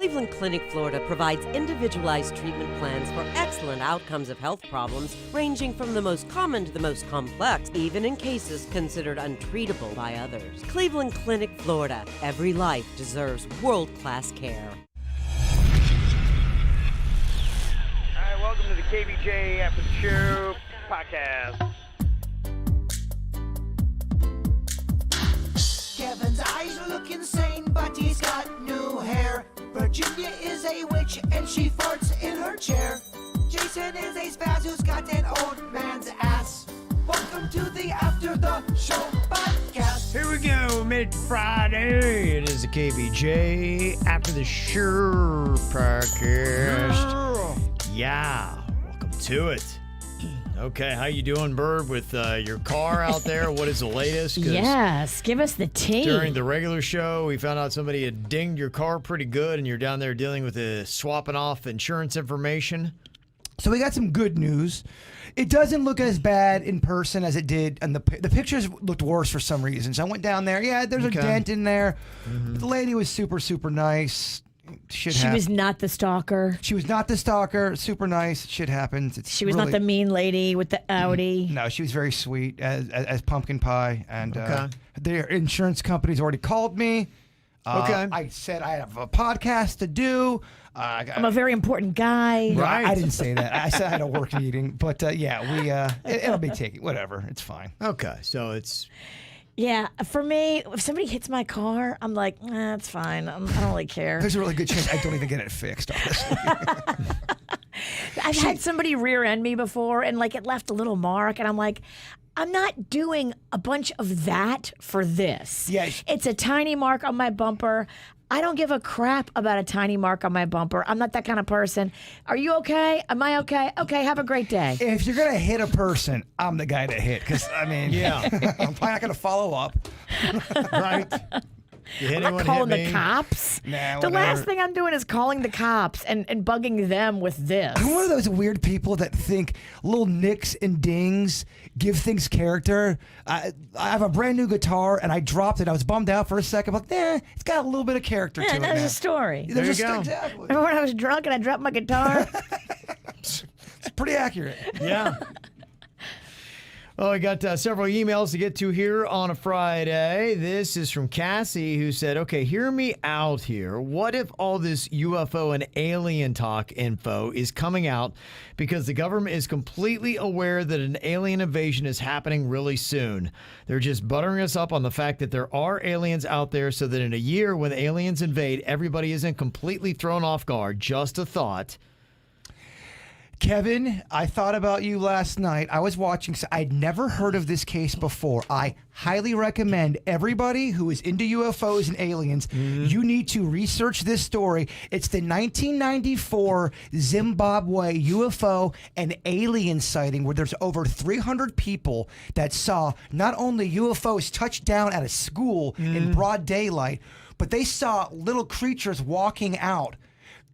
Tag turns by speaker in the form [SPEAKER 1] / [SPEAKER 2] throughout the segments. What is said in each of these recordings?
[SPEAKER 1] Cleveland Clinic, Florida provides individualized treatment plans for excellent outcomes of health problems ranging from the most common to the most complex, even in cases considered untreatable by others. Cleveland Clinic, Florida. Every life deserves world-class care.
[SPEAKER 2] All right, welcome to the KVJ After the Show Podcast.
[SPEAKER 3] Kevin's eyes look insane, but he's got new hair. Virginia is a witch, and she farts in her chair. Jason is a spaz who's got an old man's ass. Welcome to the After the Show Podcast.
[SPEAKER 4] Here we go, mid-Friday. It is the KVJ After the Show Podcast. Yeah, welcome to it. Okay, how you doing, Bird, with your car out there? What is the latest?
[SPEAKER 5] Yes, give us the tea.
[SPEAKER 4] During the regular show, we found out somebody had dinged your car pretty good, and you're down there dealing with swapping off insurance information.
[SPEAKER 6] So we got some good news. It doesn't look as bad in person as it did, and the pictures looked worse for some reason. So I went down there. Yeah, there's a dent in there. Mm-hmm. The lady was super, super nice. She
[SPEAKER 5] was not the stalker.
[SPEAKER 6] She was not the stalker. Super nice. Shit happens.
[SPEAKER 5] She was not the mean lady with the Audi.
[SPEAKER 6] No, she was very sweet as pumpkin pie. And their insurance company's already called me. I said I have a podcast to do.
[SPEAKER 5] I'm a very important guy.
[SPEAKER 6] Right. I didn't say that. I said I had a work meeting. But it'll be taken. Whatever. It's fine.
[SPEAKER 4] Okay, so it's...
[SPEAKER 5] Yeah, for me, if somebody hits my car, I'm like, it's fine. I don't really care.
[SPEAKER 6] There's a really good chance I don't even get it fixed, honestly.
[SPEAKER 5] I've had somebody rear end me before, and like it left a little mark, and I'm like, I'm not doing a bunch of that for this.
[SPEAKER 6] Yeah.
[SPEAKER 5] It's a tiny mark on my bumper. I don't give a crap about a tiny mark on my bumper. I'm not that kind of person. Are you okay? Am I okay? Okay, have a great day.
[SPEAKER 6] If you're going to hit a person, I'm the guy to hit. Because, I mean, I'm probably not going to follow up.
[SPEAKER 4] Right?
[SPEAKER 5] I'm not calling the cops.
[SPEAKER 6] Nah,
[SPEAKER 5] the
[SPEAKER 6] whatever.
[SPEAKER 5] last thing I'm doing is calling the cops and bugging them with this.
[SPEAKER 6] I'm one of those weird people that think little nicks and dings give things character. I have a brand new guitar, and I dropped it. I was bummed out for a second. I'm like, it's got a little bit of character to it
[SPEAKER 5] There's
[SPEAKER 6] now.
[SPEAKER 5] a story.
[SPEAKER 4] There you go.
[SPEAKER 6] Exactly.
[SPEAKER 5] Remember when I was drunk and I dropped my guitar?
[SPEAKER 6] It's pretty accurate.
[SPEAKER 4] Yeah. Well, we got several emails to get to here on a Friday. This is from Cassie, who said, okay, hear me out here. What if all this UFO and alien talk info is coming out because the government is completely aware that an alien invasion is happening really soon? They're just buttering us up on the fact that there are aliens out there so that in a year when aliens invade, everybody isn't completely thrown off guard. Just a thought.
[SPEAKER 6] Kevin, I thought about you last night. I was watching. I'd never heard of this case before. I highly recommend everybody who is into UFOs and aliens, you need to research this story. It's the 1994 Zimbabwe UFO and alien sighting where there's over 300 people that saw not only UFOs touch down at a school in broad daylight, but they saw little creatures walking out.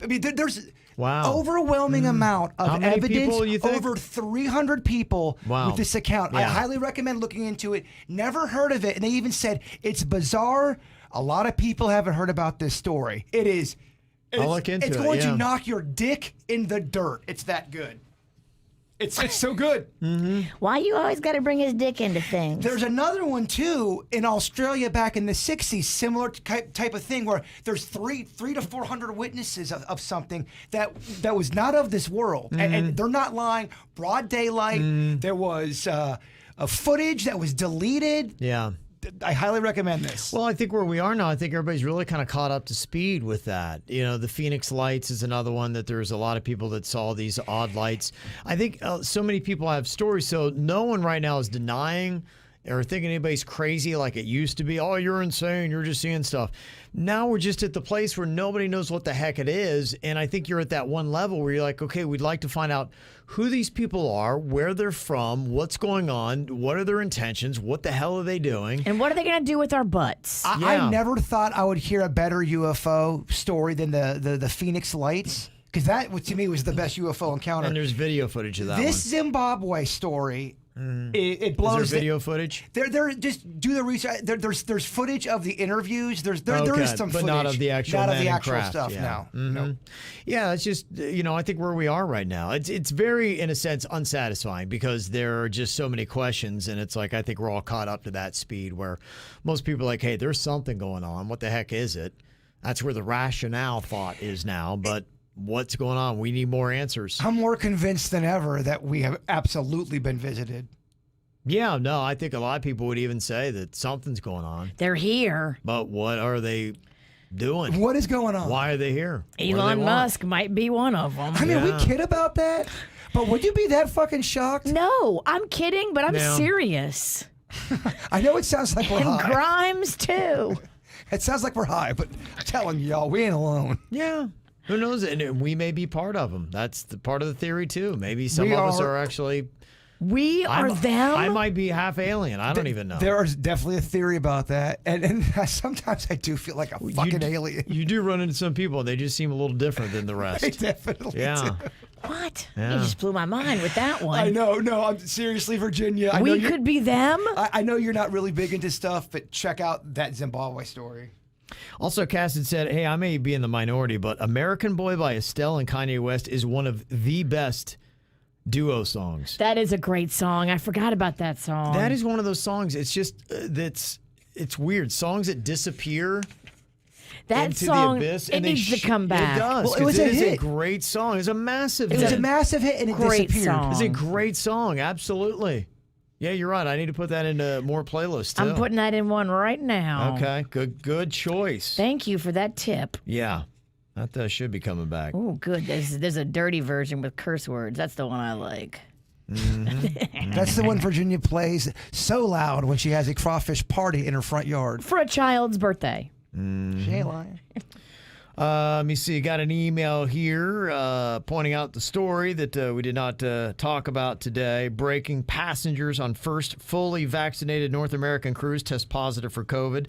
[SPEAKER 6] I mean, there's...
[SPEAKER 4] Wow.
[SPEAKER 6] Overwhelming amount of
[SPEAKER 4] many
[SPEAKER 6] evidence.
[SPEAKER 4] people, you think?
[SPEAKER 6] Over 300 people with this account.
[SPEAKER 4] Yeah.
[SPEAKER 6] I highly recommend looking into it. Never heard of it. And they even said it's bizarre. A lot of people haven't heard about this story. It is.
[SPEAKER 4] I'll look into it.
[SPEAKER 6] It's going to knock your dick in the dirt. It's that good. It's so good.
[SPEAKER 5] Why you always got to bring his dick into things?
[SPEAKER 6] There's another one, too, in Australia back in the 60s, similar type of thing where there's 300 to 400 witnesses of something that was not of this world. And they're not lying. Broad daylight. There was a footage that was deleted.
[SPEAKER 4] Yeah.
[SPEAKER 6] I highly recommend this.
[SPEAKER 4] Well, I think where we are now, I think everybody's really kind of caught up to speed with that. You know, the Phoenix lights is another one that there's a lot of people that saw these odd lights. I think so many people have stories, so no one right now is denying or thinking anybody's crazy like it used to be. Oh, you're insane. You're just seeing stuff. Now we're just at the place where nobody knows what the heck it is. And I think you're at that one level where you're like, okay, we'd like to find out who these people are, where they're from, what's going on, what are their intentions, what the hell are they doing?
[SPEAKER 5] And what are they going to do with our butts?
[SPEAKER 6] I never thought I would hear a better UFO story than the Phoenix lights. Because that, to me, was the best UFO encounter.
[SPEAKER 4] And there's video footage of that one.
[SPEAKER 6] This Zimbabwe story, It blows.
[SPEAKER 4] Is there video footage?
[SPEAKER 6] They're just do the research. There's footage of the interviews. There is some
[SPEAKER 4] but
[SPEAKER 6] footage,
[SPEAKER 4] not of the actual
[SPEAKER 6] not of
[SPEAKER 4] man
[SPEAKER 6] the
[SPEAKER 4] and
[SPEAKER 6] actual
[SPEAKER 4] craft.
[SPEAKER 6] stuff.
[SPEAKER 4] Yeah.
[SPEAKER 6] No.
[SPEAKER 4] Yeah, it's just I think where we are right now. It's very, in a sense, unsatisfying because there are just so many questions, and it's like I think we're all caught up to that speed where most people are like, hey, there's something going on. What the heck is it? That's where the rationale thought is now, but. What's going on? We need more answers.
[SPEAKER 6] I'm more convinced than ever that we have absolutely been visited.
[SPEAKER 4] Yeah, no, I think a lot of people would even say that something's going on.
[SPEAKER 5] They're here.
[SPEAKER 4] But what are they doing?
[SPEAKER 6] What is going on?
[SPEAKER 4] Why are they here? What do they
[SPEAKER 5] Elon
[SPEAKER 4] want?
[SPEAKER 5] Musk might be one of them.
[SPEAKER 6] I mean, we
[SPEAKER 4] Yeah.
[SPEAKER 6] kid about that, but would you be that fucking shocked?
[SPEAKER 5] No, I'm kidding, but I'm
[SPEAKER 4] No.
[SPEAKER 5] serious.
[SPEAKER 6] I know it sounds like we're
[SPEAKER 5] And
[SPEAKER 6] high.
[SPEAKER 5] Grimes, too.
[SPEAKER 6] It sounds like we're high, but I'm telling y'all, we ain't alone.
[SPEAKER 4] Yeah. Who knows? And we may be part of them. That's the part of the theory, too. Maybe some of us are actually...
[SPEAKER 5] We are them?
[SPEAKER 4] I might be half alien. I don't even know.
[SPEAKER 6] There is definitely a theory about that, and sometimes I do feel like a fucking alien.
[SPEAKER 4] You do run into some people, and they just seem a little different than the rest.
[SPEAKER 6] They definitely
[SPEAKER 4] Yeah.
[SPEAKER 6] do.
[SPEAKER 5] What?
[SPEAKER 4] Yeah.
[SPEAKER 5] You just blew my mind with that one.
[SPEAKER 6] I know. No, I'm seriously, Virginia. I know
[SPEAKER 5] We
[SPEAKER 6] you're-
[SPEAKER 5] could be them?
[SPEAKER 6] I know you're not really big into stuff, but check out that Zimbabwe story.
[SPEAKER 4] Also, Cass had said, hey, I may be in the minority, but American Boy by Estelle and Kanye West is one of the best duo songs.
[SPEAKER 5] That is a great song. I forgot about that song.
[SPEAKER 4] That is one of those songs. It's just, it's weird. Songs that disappear
[SPEAKER 5] that
[SPEAKER 4] into
[SPEAKER 5] song,
[SPEAKER 4] the abyss.
[SPEAKER 5] it
[SPEAKER 4] And they
[SPEAKER 5] needs to come back.
[SPEAKER 4] It does.
[SPEAKER 6] Well, it
[SPEAKER 4] 'cause
[SPEAKER 6] was a
[SPEAKER 4] it is a
[SPEAKER 6] hit.
[SPEAKER 4] great song. It's a massive
[SPEAKER 6] It
[SPEAKER 4] hit.
[SPEAKER 6] was a massive hit, and it
[SPEAKER 5] Great
[SPEAKER 6] disappeared.
[SPEAKER 5] song.
[SPEAKER 4] It's a great song. Absolutely. Yeah, you're right. I need to put that into more playlists, too.
[SPEAKER 5] I'm putting that in one right now.
[SPEAKER 4] Okay, good choice.
[SPEAKER 5] Thank you for that tip.
[SPEAKER 4] Yeah, that should be coming back.
[SPEAKER 5] Oh, good. There's a dirty version with curse words. That's the one I like.
[SPEAKER 6] That's the one Virginia plays so loud when she has a crawfish party in her front yard.
[SPEAKER 5] For a child's birthday.
[SPEAKER 6] She ain't lying.
[SPEAKER 4] Let me see. Got an email here pointing out the story that we did not talk about today. Breaking: passengers on first fully vaccinated North American cruise test positive for COVID.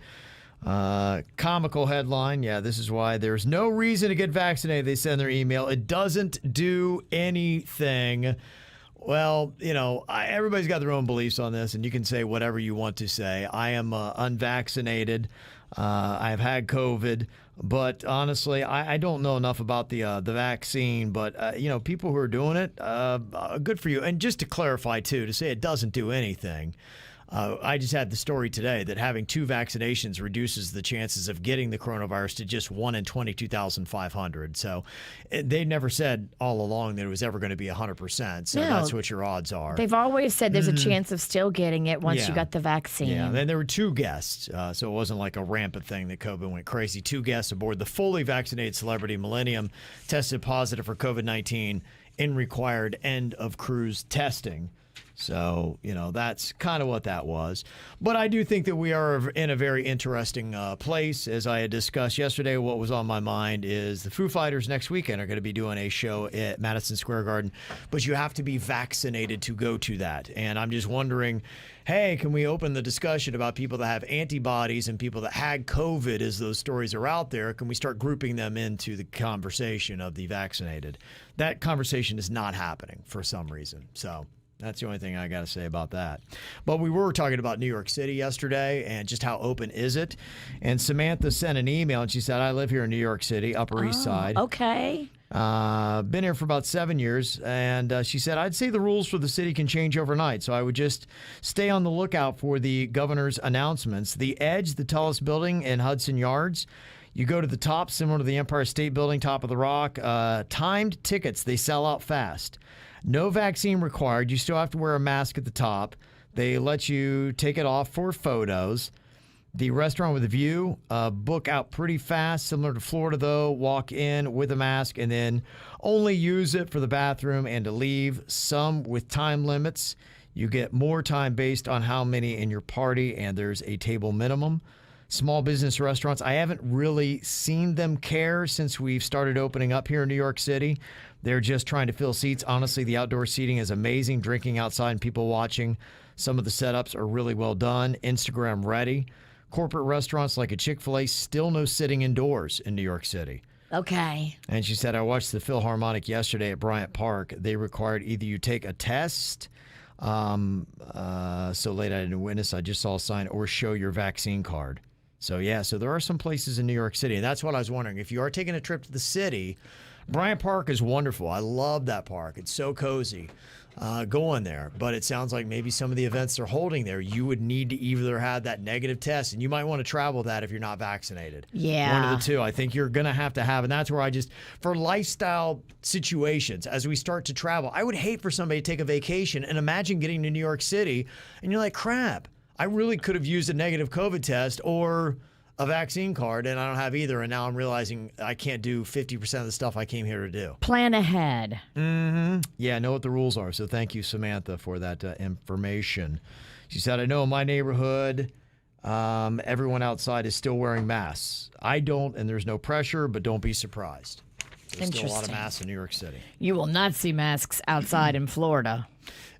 [SPEAKER 4] Comical headline. Yeah, this is why there's no reason to get vaccinated. They send their email. It doesn't do anything. Well, everybody's got their own beliefs on this, and you can say whatever you want to say. I am unvaccinated. I've had COVID. But honestly, I don't know enough about the vaccine. But, people who are doing it, good for you. And just to clarify, too, to say it doesn't do anything, I just had the story today that having 2 vaccinations reduces the chances of getting the coronavirus to just 1 in 22,500. So they never said all along that it was ever going to be 100%. So
[SPEAKER 5] No.
[SPEAKER 4] that's what your odds are.
[SPEAKER 5] They've always said there's a chance of still getting it once
[SPEAKER 4] Yeah.
[SPEAKER 5] you got the vaccine.
[SPEAKER 4] Yeah, then there were 2 guests, so it wasn't like a rampant thing that COVID went crazy. 2 guests aboard the fully vaccinated Celebrity Millennium tested positive for COVID-19 in required end of cruise testing. So, that's kind of what that was. But I do think that we are in a very interesting place. As I had discussed yesterday, what was on my mind is the Foo Fighters next weekend are going to be doing a show at Madison Square Garden, but you have to be vaccinated to go to that. And I'm just wondering, hey, can we open the discussion about people that have antibodies and people that had COVID as those stories are out there? Can we start grouping them into the conversation of the vaccinated? That conversation is not happening for some reason. So that's the only thing I got to say about that. But we were talking about New York City yesterday and just how open is it. And Samantha sent an email and she said, I live here in New York City, Upper East Side.
[SPEAKER 5] Okay.
[SPEAKER 4] Been here for about 7 years. And she said, I'd say the rules for the city can change overnight. So I would just stay on the lookout for the governor's announcements. The Edge, the tallest building in Hudson Yards. You go to the top, similar to the Empire State Building, top of the rock. Timed tickets, they sell out fast. No vaccine required. You still have to wear a mask at the top. They let you take it off for photos. The restaurant with a view, book out pretty fast. Similar to Florida, though. Walk in with a mask and then only use it for the bathroom and to leave. Some with time limits. You get more time based on how many in your party, and there's a table minimum. Small business restaurants, I haven't really seen them care since we've started opening up here in New York City. They're just trying to fill seats. Honestly, the outdoor seating is amazing. Drinking outside and people watching. Some of the setups are really well done. Instagram ready. Corporate restaurants like a Chick-fil-A, still no sitting indoors in New York City.
[SPEAKER 5] Okay.
[SPEAKER 4] And she said, I watched the Philharmonic yesterday at Bryant Park. They required either you take a test So late I didn't witness. I just saw a sign or show your vaccine card. So yeah, so there are some places in New York City, and that's what I was wondering. If you are taking a trip to the city, Bryant Park is wonderful. I love that park. It's so cozy. Go in there. But it sounds like maybe some of the events they're holding there, you would need to either have that negative test, and you might want to travel that if you're not vaccinated.
[SPEAKER 5] Yeah.
[SPEAKER 4] One of the two. I think you're going to have, and that's where for lifestyle situations, as we start to travel, I would hate for somebody to take a vacation and imagine getting to New York City, and you're like, crap, I really could have used a negative COVID test or a vaccine card, and I don't have either, and now I'm realizing I can't do 50% of the stuff I came here to do.
[SPEAKER 5] Plan ahead.
[SPEAKER 4] Mm-hmm. Yeah, know what the rules are. So thank you, Samantha, for that information. She said, I know in my neighborhood, everyone outside is still wearing masks. I don't, and there's no pressure, but don't be surprised. There's still a lot of masks in New York City.
[SPEAKER 5] You will not see masks outside in Florida.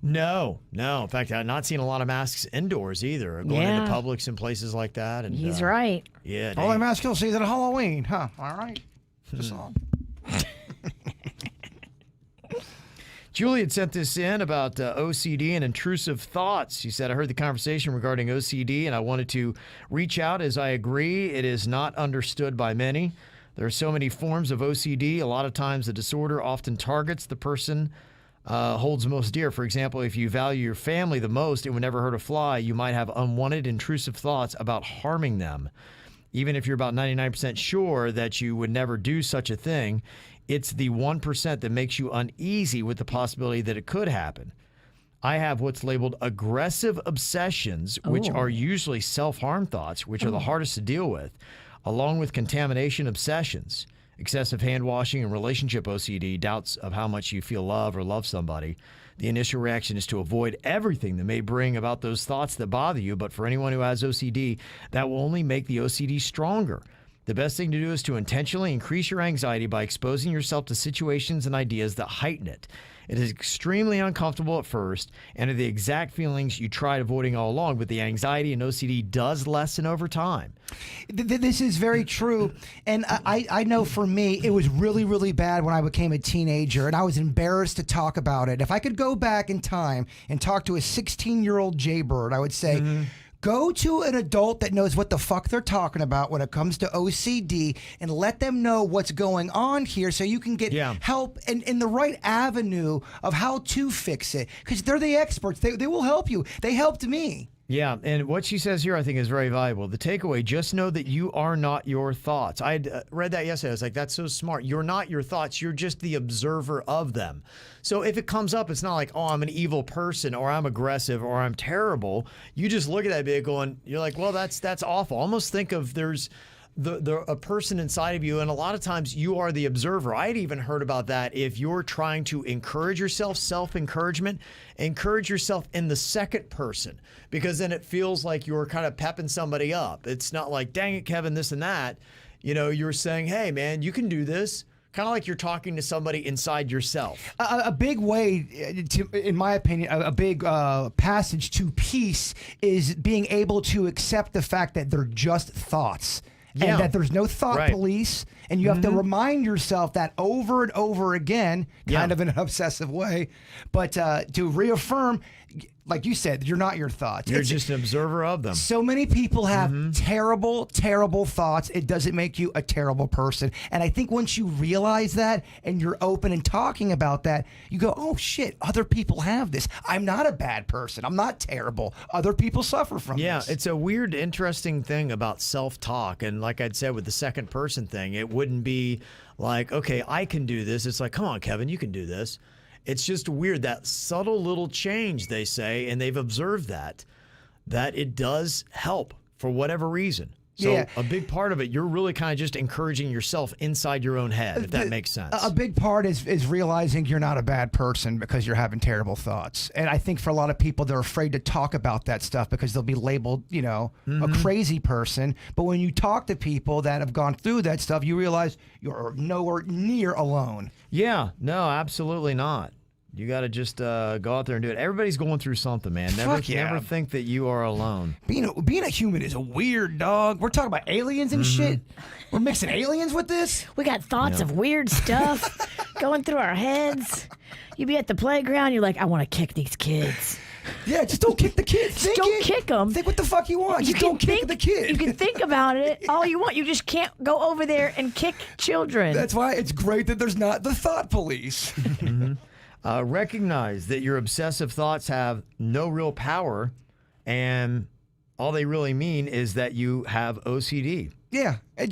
[SPEAKER 4] No. In fact, I've not seen a lot of masks indoors either. Going into Publix and places like that. And
[SPEAKER 5] he's right.
[SPEAKER 4] Yeah.
[SPEAKER 6] Only mask you'll see at Halloween, huh? All right. Just all.
[SPEAKER 4] Juliet sent this in about OCD and intrusive thoughts. She said, I heard the conversation regarding OCD, and I wanted to reach out as I agree. It is not understood by many. There are so many forms of OCD. A lot of times the disorder often targets the person holds most dear. For example, if you value your family the most and would never hurt a fly, you might have unwanted intrusive thoughts about harming them. Even if you're about 99% sure that you would never do such a thing, it's the 1% that makes you uneasy with the possibility that it could happen. I have what's labeled aggressive obsessions, which are usually self-harm thoughts, which are the hardest to deal with, along with contamination obsessions. Excessive hand washing and relationship OCD, doubts of how much you feel love or love somebody. The initial reaction is to avoid everything that may bring about those thoughts that bother you, but for anyone who has OCD, that will only make the OCD stronger. The best thing to do is to intentionally increase your anxiety by exposing yourself to situations and ideas that heighten it. It is extremely uncomfortable at first and are the exact feelings you tried avoiding all along, but the anxiety and OCD does lessen over time.
[SPEAKER 6] This is very true. And I know for me, it was really, really bad when I became a teenager, and I was embarrassed to talk about it. If I could go back in time and talk to a 16-year-old Jaybird, I would say, go to an adult that knows what the fuck they're talking about when it comes to OCD and let them know what's going on here so you can get help and in the right avenue of how to fix it. Because they're the experts. They will help you. They helped me.
[SPEAKER 4] Yeah, and what she says here I think is very valuable. The takeaway, just know that you are not your thoughts. I read that yesterday. I was like, that's so smart. You're not your thoughts. You're just the observer of them. So if it comes up, it's not like, oh, I'm an evil person or I'm aggressive or I'm terrible. You just look at that vehicle and you're like, well, that's awful. Almost think of there's a person inside of you, and a lot of times you are the observer. I had even heard about that. If you're trying to encourage yourself, self-encouragement, encourage yourself in the second person, because then it feels like you're kind of pepping somebody up. It's not like, dang it, Kevin, this and that. You know, you're saying, hey, man, you can do this. Kind of like you're talking to somebody inside yourself.
[SPEAKER 6] A big way, in my opinion, a big passage to peace is being able to accept the fact that they're just thoughts.
[SPEAKER 4] Yeah.
[SPEAKER 6] And that there's no thought police, and you have to remind yourself that over and over again, kind of in an obsessive way, but to reaffirm, like you said, you're not your thoughts.
[SPEAKER 4] You're just an observer of them.
[SPEAKER 6] So many people have terrible, terrible thoughts. It doesn't make you a terrible person. And I think once you realize that and you're open and talking about that, you go, oh shit, other people have this. I'm not a bad person. I'm not terrible. Other people suffer from this.
[SPEAKER 4] Yeah, it's a weird, interesting thing about self-talk. And like I'd said with the second person thing, it wouldn't be like, okay, I can do this. It's like, come on, Kevin, you can do this. It's just weird, that subtle little change, they say, and they've observed that it does help for whatever reason. So a big part of it, you're really kind of just encouraging yourself inside your own head, if that makes sense.
[SPEAKER 6] A big part is realizing you're not a bad person because you're having terrible thoughts. And I think for a lot of people, they're afraid to talk about that stuff because they'll be labeled, you know, a crazy person. But when you talk to people that have gone through that stuff, you realize you're nowhere near alone.
[SPEAKER 4] Yeah, no, absolutely not. You got to just go out there and do it. Everybody's going through something, man. Never think that you are alone.
[SPEAKER 6] Being a human is a weird dog. We're talking about aliens and shit. We're mixing aliens with this.
[SPEAKER 5] We got thoughts of weird stuff going through our heads. You be at the playground, you're like, I want to kick these kids.
[SPEAKER 6] Yeah, just don't kick the kid.
[SPEAKER 5] Just don't kick them.
[SPEAKER 6] Think what the fuck you want. Just don't kick the kid.
[SPEAKER 5] You can think about it all you want. You just can't go over there and kick children.
[SPEAKER 6] That's why it's great that there's not the thought police.
[SPEAKER 4] Recognize that your obsessive thoughts have no real power, and all they really mean is that you have OCD.
[SPEAKER 6] Yeah, it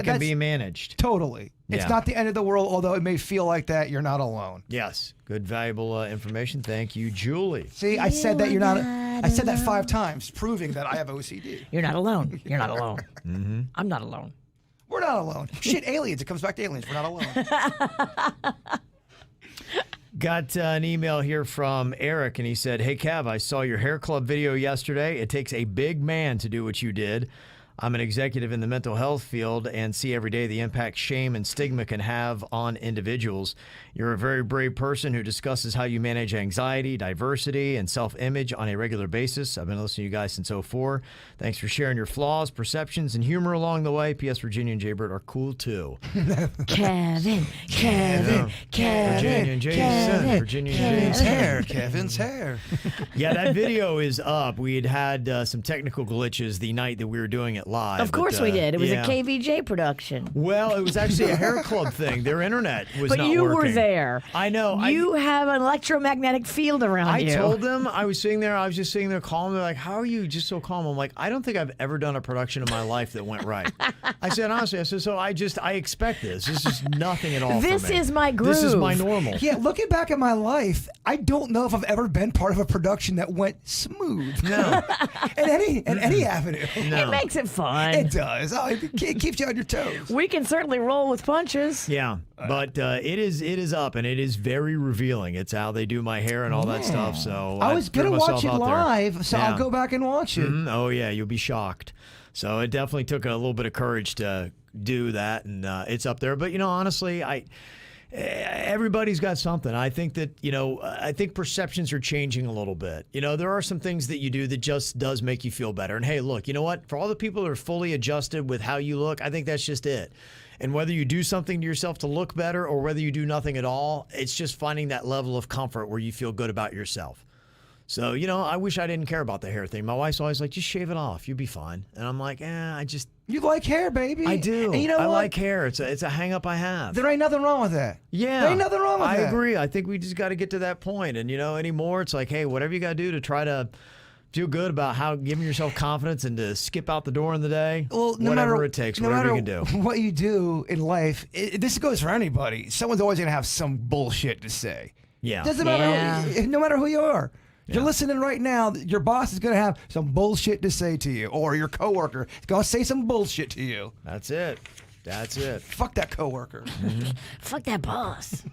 [SPEAKER 4] can be managed.
[SPEAKER 6] Totally. It's not the end of the world, although it may feel like that. You're not alone.
[SPEAKER 4] Yes. Good, valuable information. Thank you, Julie.
[SPEAKER 6] See, I said that you're not. I said that 5 times, proving that I have OCD.
[SPEAKER 5] You're not alone. You're not alone. I'm not alone.
[SPEAKER 6] We're not alone. Shit, aliens. It comes back to aliens. We're not alone.
[SPEAKER 4] Got an email here from Eric, and he said, "Hey, Kev, I saw your hair club video yesterday. It takes a big man to do what you did. I'm an executive in the mental health field and see every day the impact shame and stigma can have on individuals. You're a very brave person who discusses how you manage anxiety, diversity, and self-image on a regular basis. I've been listening to you guys since 2004. Thanks for sharing your flaws, perceptions, and humor along the way. P.S. Virginia and Jaybird are cool, too."
[SPEAKER 5] Kevin.
[SPEAKER 4] Virginia and Jason. Virginia and Jason.
[SPEAKER 6] Kevin's hair.
[SPEAKER 4] Yeah, that video is up. We had some technical glitches the night that we were doing it live.
[SPEAKER 5] Of course we did. It was
[SPEAKER 4] yeah.
[SPEAKER 5] a KVJ production.
[SPEAKER 4] Well, it was actually a hair club thing. Their internet was
[SPEAKER 5] but
[SPEAKER 4] not
[SPEAKER 5] you
[SPEAKER 4] working.
[SPEAKER 5] were there.
[SPEAKER 4] I know.
[SPEAKER 5] You have an electromagnetic field around you.
[SPEAKER 4] I told them, I was just sitting there calm. They're like, "How are you just so calm?" I'm like, "I don't think I've ever done a production in my life that went right." I said, honestly, so I expect this. This is nothing at all
[SPEAKER 5] This
[SPEAKER 4] for me.
[SPEAKER 5] is my groove.
[SPEAKER 4] This is my normal.
[SPEAKER 6] Yeah, looking back at my life, I don't know if I've ever been part of a production that went smooth.
[SPEAKER 4] No.
[SPEAKER 6] in any avenue.
[SPEAKER 4] No.
[SPEAKER 5] It makes it fun.
[SPEAKER 6] It does. Oh, it keeps you on your toes.
[SPEAKER 5] We can certainly roll with punches.
[SPEAKER 4] Yeah, but it is up, and it is very revealing. It's how they do my hair and all that stuff. So
[SPEAKER 6] I was
[SPEAKER 4] threw
[SPEAKER 6] going to watch
[SPEAKER 4] myself
[SPEAKER 6] it
[SPEAKER 4] out there.
[SPEAKER 6] live, so
[SPEAKER 4] Yeah.
[SPEAKER 6] I'll go back and watch it.
[SPEAKER 4] Oh, yeah, you'll be shocked. So it definitely took a little bit of courage to do that, and it's up there. But, honestly, everybody's got something. I think that, I think perceptions are changing a little bit. There are some things that you do that just does make you feel better. And, hey, look, you know what? For all the people that are fully adjusted with how you look, I think that's just it. And whether you do something to yourself to look better or whether you do nothing at all, it's just finding that level of comfort where you feel good about yourself. So, I wish I didn't care about the hair thing. My wife's always like, "Just shave it off. You'll be fine." And I'm like,
[SPEAKER 6] You like hair, baby.
[SPEAKER 4] I do.
[SPEAKER 6] And you know
[SPEAKER 4] I
[SPEAKER 6] what?
[SPEAKER 4] like hair. It's a hang up I have.
[SPEAKER 6] There ain't nothing wrong with that.
[SPEAKER 4] Yeah.
[SPEAKER 6] There ain't nothing wrong with
[SPEAKER 4] I
[SPEAKER 6] that.
[SPEAKER 4] agree. I think we just got to get to that point. And, anymore, it's like, hey, whatever you got to do to try to feel good about how giving yourself confidence and to skip out the door in the day,
[SPEAKER 6] Well,
[SPEAKER 4] whatever it takes, whatever you can do.
[SPEAKER 6] What you do in life, this goes for anybody. Someone's always going to have some bullshit to say.
[SPEAKER 4] Yeah.
[SPEAKER 6] Doesn't matter. No matter who you are. You're listening right now. Your boss is going to have some bullshit to say to you, or your coworker is going to say some bullshit to you.
[SPEAKER 4] That's it.
[SPEAKER 6] Fuck that coworker.
[SPEAKER 5] Fuck that boss.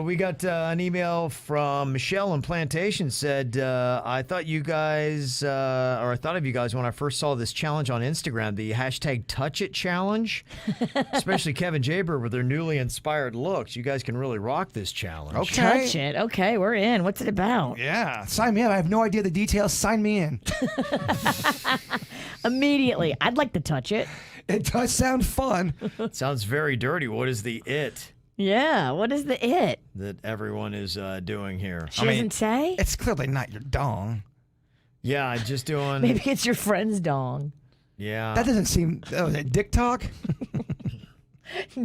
[SPEAKER 4] We got an email from Michelle in Plantation. Said, I thought of you guys when I first saw this challenge on Instagram, the hashtag Touch It Challenge. Especially Kevin Jaybird with their newly inspired looks. You guys can really rock this challenge.
[SPEAKER 6] Okay.
[SPEAKER 5] Touch it. Okay, we're in. What's it about?
[SPEAKER 6] Yeah. Sign me up. I have no idea the details. Sign me in.
[SPEAKER 5] Immediately. I'd like to touch it.
[SPEAKER 6] It does sound fun.
[SPEAKER 4] It sounds very dirty. What is the it
[SPEAKER 5] Yeah, what is the it?
[SPEAKER 4] that everyone is doing here?
[SPEAKER 5] She doesn't say?
[SPEAKER 6] It's clearly not your dong.
[SPEAKER 4] Yeah, just doing.
[SPEAKER 5] Maybe it's your friend's dong.
[SPEAKER 4] Yeah.
[SPEAKER 6] That doesn't seem. Oh, is it dick talk?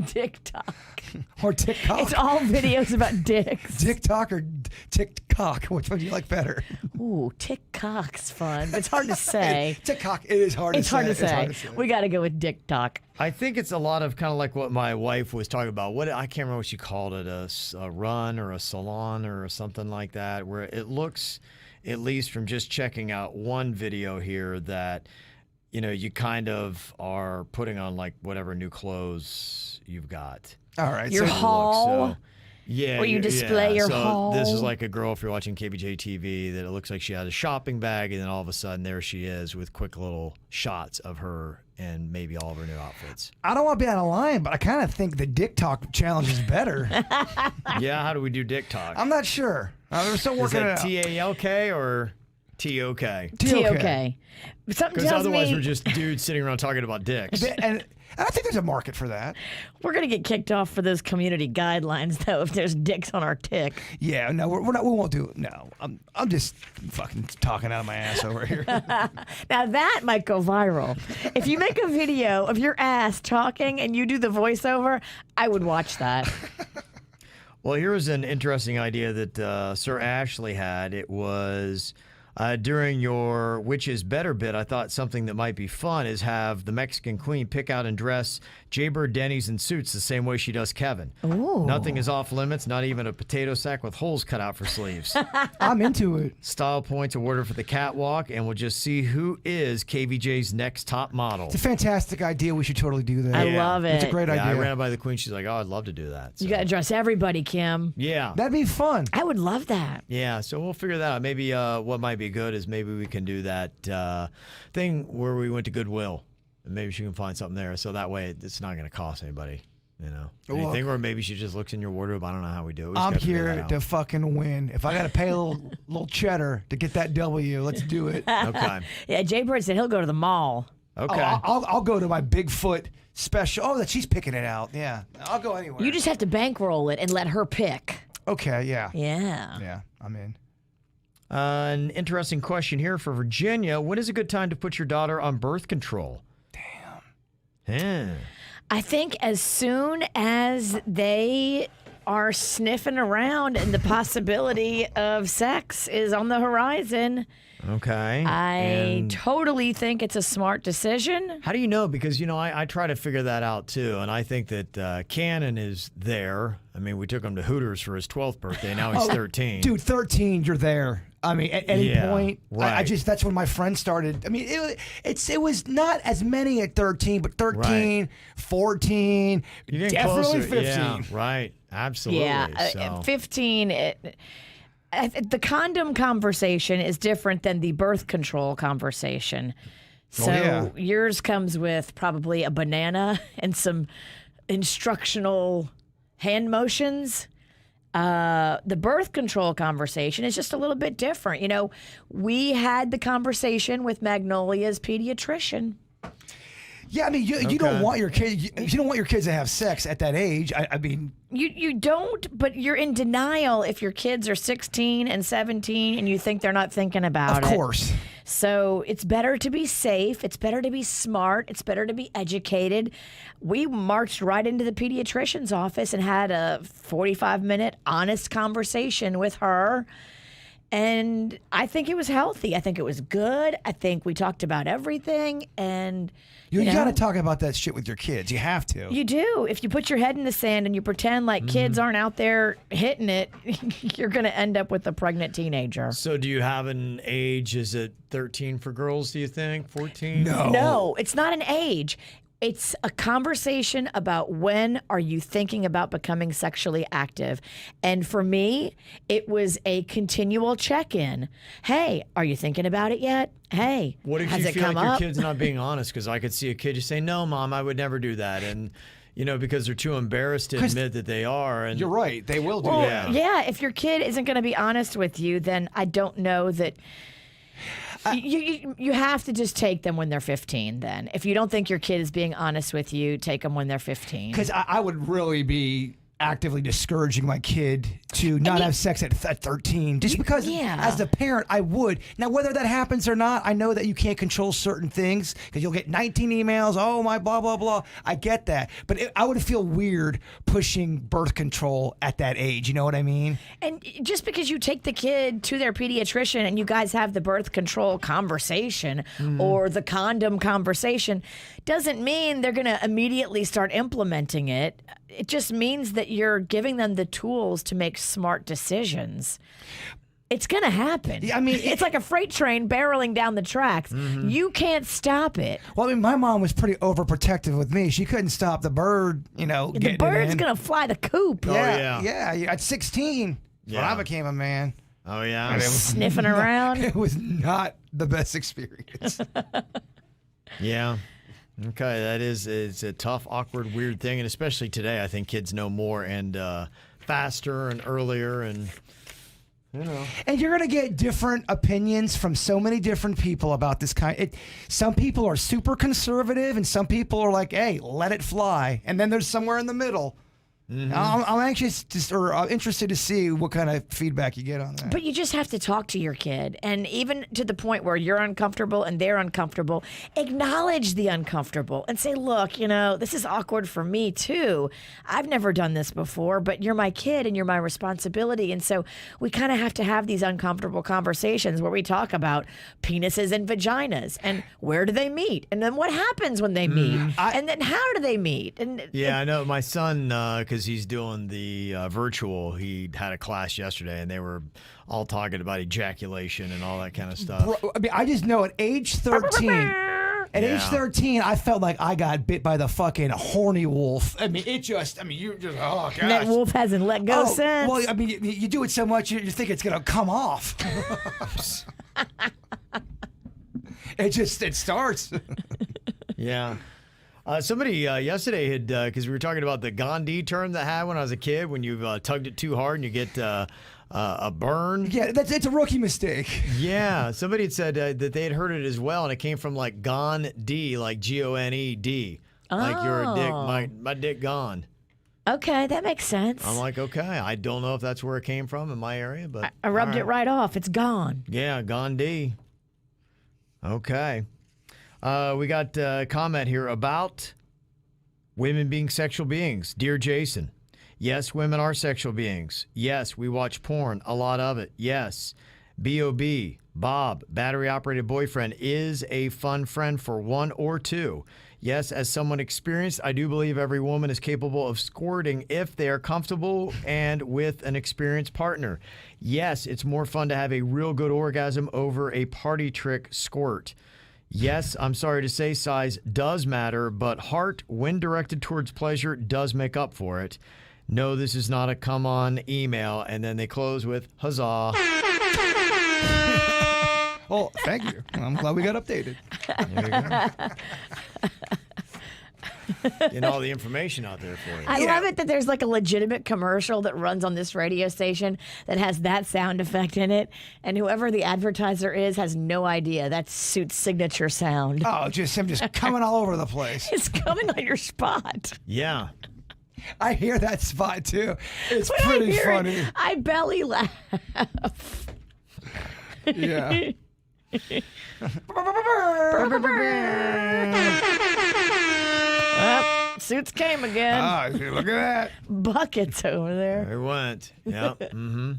[SPEAKER 5] TikTok.
[SPEAKER 6] Or TikTok?
[SPEAKER 5] It's all videos about dicks.
[SPEAKER 6] TikTok or TikTok? Which one do you like better?
[SPEAKER 5] Ooh, TikTok's fun, but it's hard to say.
[SPEAKER 6] TikTok, it is hard to say.
[SPEAKER 5] It's hard to
[SPEAKER 6] It's
[SPEAKER 5] say.
[SPEAKER 6] hard to say.
[SPEAKER 5] We got to go with TikTok.
[SPEAKER 4] I think it's a lot of kind of like what my wife was talking about. I can't remember what she called it, a run or a salon or something like that, where it looks, at least from just checking out one video here, that you kind of are putting on like whatever new clothes you've got.
[SPEAKER 6] All right.
[SPEAKER 5] Your haul.
[SPEAKER 4] Yeah.
[SPEAKER 5] Where you display your haul.
[SPEAKER 4] This is like a girl, if you're watching KVJ TV, that it looks like she had a shopping bag, and then all of a sudden there she is with quick little shots of her and maybe all of her new outfits.
[SPEAKER 6] I don't want to be out of line, but I kind of think the dick talk challenge is better.
[SPEAKER 4] Yeah, how do we do dick talk?
[SPEAKER 6] I'm not sure. We're still
[SPEAKER 4] Is
[SPEAKER 6] working it
[SPEAKER 4] that
[SPEAKER 6] out.
[SPEAKER 4] TALK or? T-O-K.
[SPEAKER 5] T-O-K. Something
[SPEAKER 4] Because
[SPEAKER 5] tells
[SPEAKER 4] otherwise
[SPEAKER 5] me
[SPEAKER 4] we're just dudes sitting around talking about dicks.
[SPEAKER 6] And I think there's a market for that.
[SPEAKER 5] we're going to get kicked off for those community guidelines, though, if there's dicks on our tick.
[SPEAKER 6] Yeah, no, we're not. We won't do it. No, I'm just fucking talking out of my ass over here.
[SPEAKER 5] Now, that might go viral. If you make a video of your ass talking and you do the voiceover, I would watch that.
[SPEAKER 4] Well, here was an interesting idea that Sir Ashley had. It was during your Which Is Better bit, I thought something that might be fun is have the Mexican queen pick out and dress Jaybird Denny's in suits the same way she does Kevin.
[SPEAKER 5] Ooh.
[SPEAKER 4] Nothing is off limits, not even a potato sack with holes cut out for sleeves.
[SPEAKER 6] I'm into it.
[SPEAKER 4] Style points awarded for the catwalk, and we'll just see who is KVJ's next top model.
[SPEAKER 6] It's a fantastic idea. We should totally do that.
[SPEAKER 5] I love it.
[SPEAKER 6] It's a great
[SPEAKER 4] Yeah, I
[SPEAKER 6] idea.
[SPEAKER 4] ran it by the queen. She's like, oh, I'd love to do that.
[SPEAKER 5] You
[SPEAKER 4] So,
[SPEAKER 5] got to dress everybody, Kim.
[SPEAKER 4] yeah.
[SPEAKER 6] That'd be fun.
[SPEAKER 5] I would love that.
[SPEAKER 4] Yeah, so we'll figure that out. Maybe what might be good is maybe we can do that thing where we went to Goodwill, and maybe she can find something there. So that way, it's not going to cost anybody, you know, anything. Or maybe she just looks in your wardrobe. I don't know how we do it. We just
[SPEAKER 6] I'm
[SPEAKER 4] gotta figure that
[SPEAKER 6] here
[SPEAKER 4] out.
[SPEAKER 6] to fucking win. If I got to pay a little cheddar to get that W, let's do it.
[SPEAKER 4] Okay.
[SPEAKER 5] Yeah, Jay Bird said he'll go to the mall.
[SPEAKER 4] Okay.
[SPEAKER 6] I'll go to my Bigfoot special. Oh, that she's picking it out. Yeah, I'll go anywhere.
[SPEAKER 5] You just have to bankroll it and let her pick.
[SPEAKER 6] Okay. Yeah.
[SPEAKER 5] Yeah.
[SPEAKER 6] Yeah. I'm in.
[SPEAKER 4] An interesting question here for Virginia. When is a good time to put your daughter on birth control? Damn.
[SPEAKER 5] I think as soon as they are sniffing around and the possibility of sex is on the horizon,
[SPEAKER 4] Okay.
[SPEAKER 5] I totally think it's a smart decision.
[SPEAKER 4] How do you know? Because, you know, I try to figure that out, too. And I think that Cannon is there. I mean, we took him to Hooters for his 12th birthday. Now he's 13.
[SPEAKER 6] Dude, 13, you're there. I mean, at any
[SPEAKER 4] Yeah,
[SPEAKER 6] point, I
[SPEAKER 4] right.
[SPEAKER 6] just, that's when my friend started. I mean, it was not as many at 13, but 13,
[SPEAKER 4] Right.
[SPEAKER 6] 14,
[SPEAKER 4] You're getting
[SPEAKER 6] definitely
[SPEAKER 4] closer.
[SPEAKER 6] 15.
[SPEAKER 4] Yeah, right. Absolutely.
[SPEAKER 5] Yeah,
[SPEAKER 4] So.
[SPEAKER 5] 15. The condom conversation is different than the birth control conversation. So
[SPEAKER 6] yeah.
[SPEAKER 5] yours comes with probably a banana and some instructional hand motions. The birth control conversation is just a little bit different. You know, we had the conversation with Magnolia's pediatrician.
[SPEAKER 6] Yeah, I mean, you don't want your kid. You don't want your kids to have sex at that age. I mean,
[SPEAKER 5] You don't, but you're in denial if your kids are 16 and 17 and you think they're not thinking about it.
[SPEAKER 6] of course.
[SPEAKER 5] So it's better to be safe. It's better to be smart. It's better to be educated. We marched right into the pediatrician's office and had a 45-minute honest conversation with her. And I think it was healthy. I think it was good. I think we talked about everything. And
[SPEAKER 6] You
[SPEAKER 5] know,
[SPEAKER 6] got to talk about that shit with your kids. You have to.
[SPEAKER 5] you do. If you put your head in the sand and you pretend like kids aren't out there hitting it, you're going to end up with a pregnant teenager.
[SPEAKER 4] So do you have an age? Is it 13 for girls, do you think? 14?
[SPEAKER 5] No, it's not an age. It's a conversation about when are you thinking about becoming sexually active. And for me, it was a continual check-in. Hey, are you thinking about it yet? Hey,
[SPEAKER 4] What if
[SPEAKER 5] has
[SPEAKER 4] you
[SPEAKER 5] it
[SPEAKER 4] feel
[SPEAKER 5] come
[SPEAKER 4] like your
[SPEAKER 5] up?
[SPEAKER 4] kid's not being honest? Because I could see a kid just say, no, Mom, I would never do that. And, you know, because they're too embarrassed to admit that they are. And
[SPEAKER 6] You're right. They will do
[SPEAKER 5] Well,
[SPEAKER 6] that.
[SPEAKER 5] yeah, if your kid isn't going to be honest with you, then I don't know that. You have to just take them when they're 15 then. If you don't think your kid is being honest with you, take them when they're 15.
[SPEAKER 6] Because I would really be actively discouraging my kid to not have sex at 13 just because
[SPEAKER 5] yeah.
[SPEAKER 6] as a parent I would. Now whether that happens or not, I know that you can't control certain things because you'll get 19 emails, oh my blah blah blah. I get that, but I would feel weird pushing birth control at that age, you know what I mean?
[SPEAKER 5] And just because you take the kid to their pediatrician and you guys have the birth control conversation or the condom conversation doesn't mean they're going to immediately start implementing it. It just means that you're giving them the tools to make smart decisions. It's going to happen.
[SPEAKER 6] Yeah, I mean,
[SPEAKER 5] it's like a freight train barreling down the tracks. You can't stop it.
[SPEAKER 6] Well, I mean, my mom was pretty overprotective with me. She couldn't stop the bird, you know,
[SPEAKER 5] The
[SPEAKER 6] getting it
[SPEAKER 5] bird's
[SPEAKER 6] in.
[SPEAKER 5] going to fly the coop.
[SPEAKER 6] Yeah,
[SPEAKER 4] yeah.
[SPEAKER 6] yeah. At 16, when
[SPEAKER 4] Yeah.
[SPEAKER 6] I became a man.
[SPEAKER 4] Oh, yeah.
[SPEAKER 6] And it was
[SPEAKER 5] Sniffing around.
[SPEAKER 6] It was not the best experience.
[SPEAKER 4] Yeah. Okay, it's a tough, awkward, weird thing, and especially today, I think kids know more and faster and earlier, and
[SPEAKER 6] And you're going to get different opinions from so many different people about this kind. Some people are super conservative, and some people are like, hey, let it fly. And then there's somewhere in the middle. I'm anxious interested to see what kind of feedback you get on that.
[SPEAKER 5] But you just have to talk to your kid. And even to the point where you're uncomfortable and they're uncomfortable, acknowledge the uncomfortable and say, look, this is awkward for me too. I've never done this before, but you're my kid and you're my responsibility. And so we kind of have to have these uncomfortable conversations where we talk about penises and vaginas and where do they meet? And then what happens when they meet? And then how do they meet? And
[SPEAKER 4] I know my son, because he's doing the virtual, he had a class yesterday and they were all talking about ejaculation and all that kind of stuff.
[SPEAKER 6] Bro, I mean, I just know at age 13, age 13, I felt like I got bit by the fucking horny wolf. I mean, you just, oh gosh.
[SPEAKER 5] And that wolf hasn't let go since.
[SPEAKER 6] Well, I mean, you do it so much, you think it's going to come off. It starts.
[SPEAKER 4] Yeah. Somebody yesterday had, because we were talking about the Gandhi term that I had when I was a kid, when you tugged it too hard and you get a burn.
[SPEAKER 6] Yeah, it's a rookie mistake.
[SPEAKER 4] Yeah, somebody had said that they had heard it as well, and it came from like Gandhi, like G-O-N-E-D. Like you're a dick, my dick gone.
[SPEAKER 5] Okay, that makes sense.
[SPEAKER 4] I'm like, okay, I don't know if that's where it came from in my area, but
[SPEAKER 5] I rubbed it right off. It's gone.
[SPEAKER 4] Yeah, Gandhi. Okay. We got a comment here about women being sexual beings. Dear Jason, yes, women are sexual beings. Yes, we watch porn, a lot of it. Yes. B.O.B., Bob, battery-operated boyfriend, is a fun friend for one or two. Yes, as someone experienced, I do believe every woman is capable of squirting if they are comfortable and with an experienced partner. Yes, it's more fun to have a real good orgasm over a party trick squirt. Yes, I'm sorry to say size does matter, but heart, when directed towards pleasure, does make up for it. No, this is not a come on email. And then they close with huzzah.
[SPEAKER 6] Oh, thank you. I'm glad we got updated.
[SPEAKER 4] There you go. Getting all the information out there for you.
[SPEAKER 5] I love it that there's like a legitimate commercial that runs on this radio station that has that sound effect in it, and whoever the advertiser is has no idea. That's Suit's signature sound.
[SPEAKER 6] Oh, just him just coming all over the place.
[SPEAKER 5] It's coming on your spot.
[SPEAKER 4] Yeah.
[SPEAKER 6] I hear that spot too. It's
[SPEAKER 5] When
[SPEAKER 6] pretty
[SPEAKER 5] I hear
[SPEAKER 6] funny.
[SPEAKER 5] it, I belly laugh.
[SPEAKER 6] Yeah.
[SPEAKER 5] Suits came again.
[SPEAKER 6] Ah, look at that.
[SPEAKER 5] Buckets over there.
[SPEAKER 4] It went. Yep. Mm-hmm.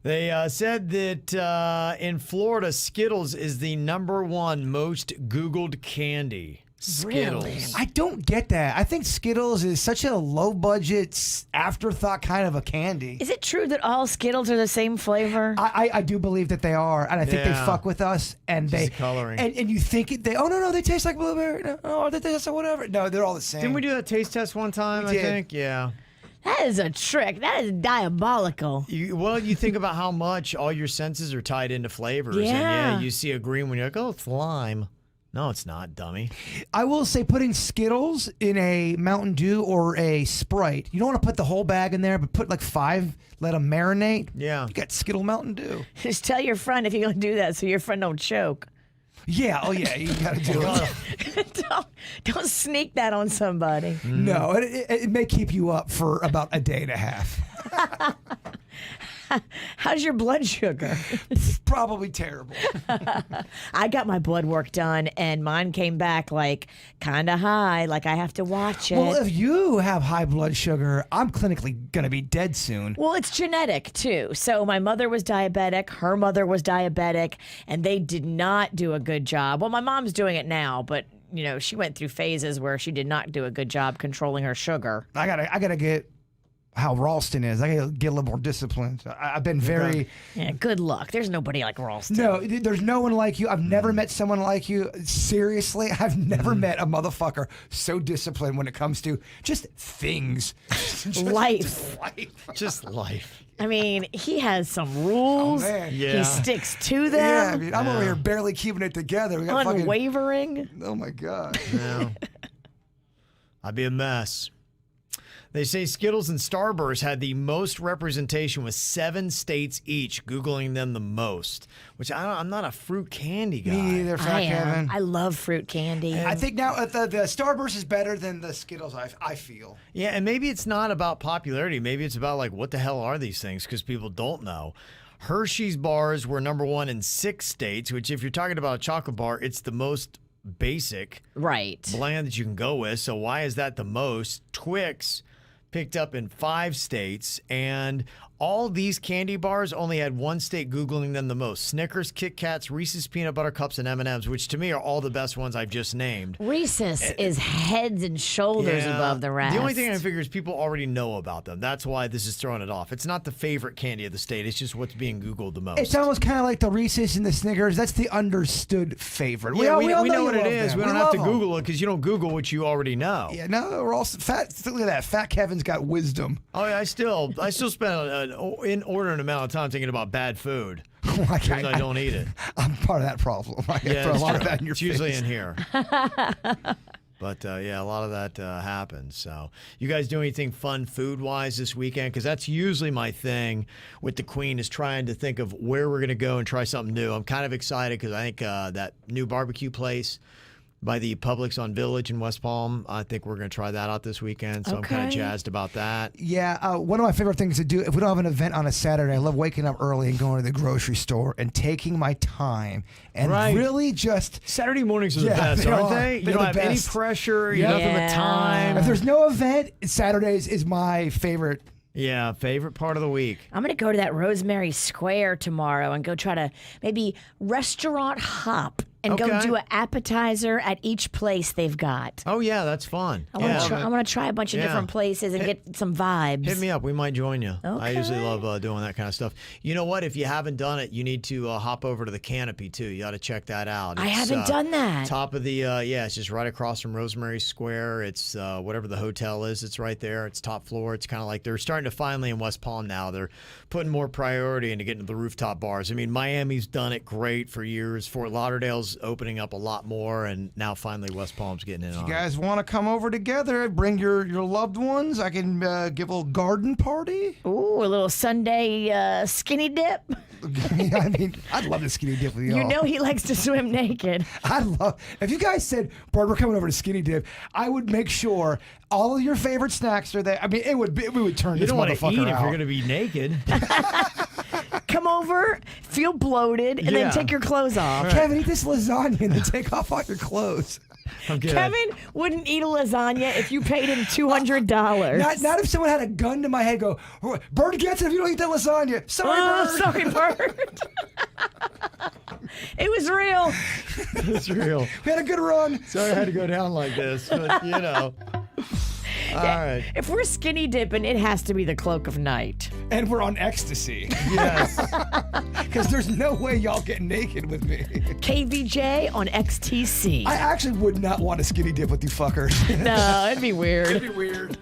[SPEAKER 4] They said that in Florida, Skittles is the #1 most Googled candy. Skittles.
[SPEAKER 5] Really?
[SPEAKER 6] I don't get that. I think Skittles is such a low-budget afterthought kind of a candy.
[SPEAKER 5] Is it true that all Skittles are the same flavor?
[SPEAKER 6] I do believe that they are, and I think they
[SPEAKER 4] Yeah.
[SPEAKER 6] fuck with us. And
[SPEAKER 4] Just
[SPEAKER 6] they
[SPEAKER 4] coloring.
[SPEAKER 6] and you think no, they taste like blueberry. No, or they taste like whatever. No, they're all the same.
[SPEAKER 4] Didn't we do that taste test one time,
[SPEAKER 6] We
[SPEAKER 4] I
[SPEAKER 6] did.
[SPEAKER 4] think? Yeah.
[SPEAKER 5] That is a trick. That is diabolical.
[SPEAKER 4] You think about how much all your senses are tied into flavors. And
[SPEAKER 5] Yeah.
[SPEAKER 4] you see a green one, you're like, oh, it's lime. No, it's not, dummy.
[SPEAKER 6] I will say putting Skittles in a Mountain Dew or a Sprite. You don't want to put the whole bag in there, but put like 5, let them marinate.
[SPEAKER 4] Yeah.
[SPEAKER 6] You got Skittle Mountain Dew.
[SPEAKER 5] Just tell your friend if you're going to do that so your friend don't choke.
[SPEAKER 6] Yeah, oh yeah, you got to do it.
[SPEAKER 5] Don't sneak that on somebody.
[SPEAKER 6] No, it may keep you up for about a day and a half.
[SPEAKER 5] How's your blood sugar?
[SPEAKER 6] Probably terrible.
[SPEAKER 5] I got my blood work done and mine came back like kind of high, like I have to watch it.
[SPEAKER 6] Well, if you have high blood sugar, I'm clinically going to be dead soon.
[SPEAKER 5] Well, it's genetic too. So my mother was diabetic, her mother was diabetic, and they did not do a good job. Well, my mom's doing it now, but she went through phases where she did not do a good job controlling her sugar.
[SPEAKER 6] I gotta get how Ralston is. I gotta get a little more disciplined. I've been very.
[SPEAKER 5] Yeah, good luck. There's nobody like Ralston.
[SPEAKER 6] No, there's no one like you. I've never met someone like you. Seriously, I've never met a motherfucker so disciplined when it comes to just things.
[SPEAKER 5] Life.
[SPEAKER 4] Just life.
[SPEAKER 5] I mean, he has some rules.
[SPEAKER 6] Oh, man.
[SPEAKER 4] Yeah.
[SPEAKER 5] He sticks to
[SPEAKER 6] Yeah,
[SPEAKER 5] them.
[SPEAKER 6] I mean, I'm over here barely keeping it together. We got fucking.
[SPEAKER 5] Unwavering.
[SPEAKER 6] Oh my god.
[SPEAKER 4] No. I'd be a mess. They say Skittles and Starburst had the most representation with 7 states each, Googling them the most, which I'm not a fruit candy guy.
[SPEAKER 6] Me either, Fat Kevin.
[SPEAKER 5] I love fruit candy.
[SPEAKER 6] I think now the Starburst is better than the Skittles, I feel.
[SPEAKER 4] Yeah, and maybe it's not about popularity. Maybe it's about, like, what the hell are these things? Because people don't know. Hershey's bars were number 1 in 6 states, which if you're talking about a chocolate bar, it's the most basic bland that you can go with. So why is that the most? Twix picked up in 5 states, and all these candy bars only had 1 state Googling them the most. Snickers, Kit Kats, Reese's Peanut Butter Cups, and M&Ms, which to me are all the best ones I've just named.
[SPEAKER 5] Reese's is heads and shoulders above the rest.
[SPEAKER 4] The only thing I figure is people already know about them. That's why this is throwing it off. It's not the favorite candy of the state. It's just what's being Googled the most.
[SPEAKER 6] It's almost kind of like the Reese's and the Snickers. That's the understood favorite.
[SPEAKER 4] Yeah, we know what it
[SPEAKER 6] love
[SPEAKER 4] is.
[SPEAKER 6] them.
[SPEAKER 4] We don't have to Google it because you don't Google what you already know.
[SPEAKER 6] Yeah, no, we're all fat. Look at that. Fat Kevin's got wisdom.
[SPEAKER 4] Oh, yeah, I still spend an inordinate amount of time thinking about bad food.
[SPEAKER 6] Like
[SPEAKER 4] I don't eat it.
[SPEAKER 6] I'm part of that problem. I throw a lot of that in your
[SPEAKER 4] it's
[SPEAKER 6] face.
[SPEAKER 4] usually in here. But, yeah, a lot of that happens. So you guys do anything fun food-wise this weekend? Because that's usually my thing with the Queen is trying to think of where we're going to go and try something new. I'm kind of excited because I think that new barbecue place by the Publix on Village in West Palm, I think we're going to try that out this weekend. So I'm kind of jazzed about that.
[SPEAKER 6] Yeah, one of my favorite things to do, if we don't have an event on a Saturday, I love waking up early and going to the grocery store and taking my time and really just...
[SPEAKER 4] Saturday mornings are the best, aren't they? You don't have any pressure. You have nothing but time.
[SPEAKER 6] If there's no event, Saturdays is my favorite.
[SPEAKER 4] Yeah, favorite part of the week.
[SPEAKER 5] I'm going to go to that Rosemary Square tomorrow and go try to maybe restaurant hop and go do an appetizer at each place they've got.
[SPEAKER 4] Oh, yeah, that's fun.
[SPEAKER 5] I want to try a bunch of different places and get some vibes.
[SPEAKER 4] Hit me up. We might join you.
[SPEAKER 5] Okay.
[SPEAKER 4] I usually love doing that kind of stuff. You know what? If you haven't done it, you need to hop over to the Canopy, too. You ought to check that out.
[SPEAKER 5] I haven't done that.
[SPEAKER 4] Top of the, it's just right across from Rosemary Square. It's whatever the hotel is. It's right there. It's top floor. It's kind of like they're starting to finally in West Palm now. They're putting more priority into getting to the rooftop bars. I mean, Miami's done it great for years. Fort Lauderdale's opening up a lot more, and now finally West Palm's getting in on it.
[SPEAKER 6] You guys want to come over together, bring your loved ones? I can give a little garden party.
[SPEAKER 5] Ooh, a little Sunday skinny dip.
[SPEAKER 6] I mean, I'd love to skinny dip with y'all.
[SPEAKER 5] You know he likes to swim naked.
[SPEAKER 6] If you guys said, Bart, we're coming over to skinny dip, I would make sure all of your favorite snacks are there. I mean, we would turn this motherfucker out.
[SPEAKER 4] You don't want to eat if you're going to be naked.
[SPEAKER 5] Come over, feel bloated, and then take your clothes off.
[SPEAKER 6] Right. Kevin, eat this lasagna and then take off all your clothes.
[SPEAKER 5] Kevin wouldn't eat a lasagna if you paid him $200.
[SPEAKER 6] Not if someone had a gun to my head, go, Bird gets it if you don't eat that lasagna. Sorry,
[SPEAKER 5] Bird. It was real.
[SPEAKER 4] It's real.
[SPEAKER 6] We had a good run.
[SPEAKER 4] Sorry I had to go down like this, but you know. All right.
[SPEAKER 5] If we're skinny dipping, it has to be the cloak of night.
[SPEAKER 6] And we're on ecstasy.
[SPEAKER 4] Yes.
[SPEAKER 6] Because there's no way y'all get naked with me.
[SPEAKER 5] KVJ on XTC.
[SPEAKER 6] I actually would not want to skinny dip with you fuckers.
[SPEAKER 5] No, it'd be weird.
[SPEAKER 6] It'd be weird.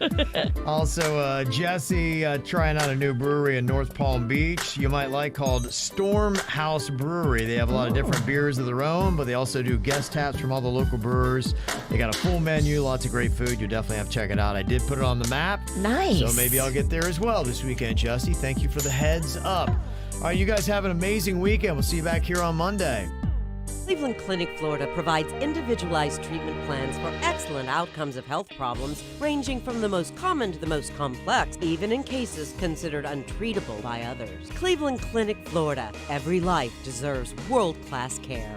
[SPEAKER 4] Also, Jesse trying out a new brewery in North Palm Beach you might like called Storm House Brewery. They have a lot of different beers of their own, but they also do guest taps from all the local brewers. They got a full menu, lots of great food. You definitely have to check it out. I did put it on the map.
[SPEAKER 5] Nice.
[SPEAKER 4] So maybe I'll get there as well this weekend, Jesse. Thank you for the heads up. All right, you guys have an amazing weekend. We'll see you back here on Monday.
[SPEAKER 1] Cleveland Clinic, Florida provides individualized treatment plans for excellent outcomes of health problems ranging from the most common to the most complex, even in cases considered untreatable by others. Cleveland Clinic, Florida. Every life deserves world-class care.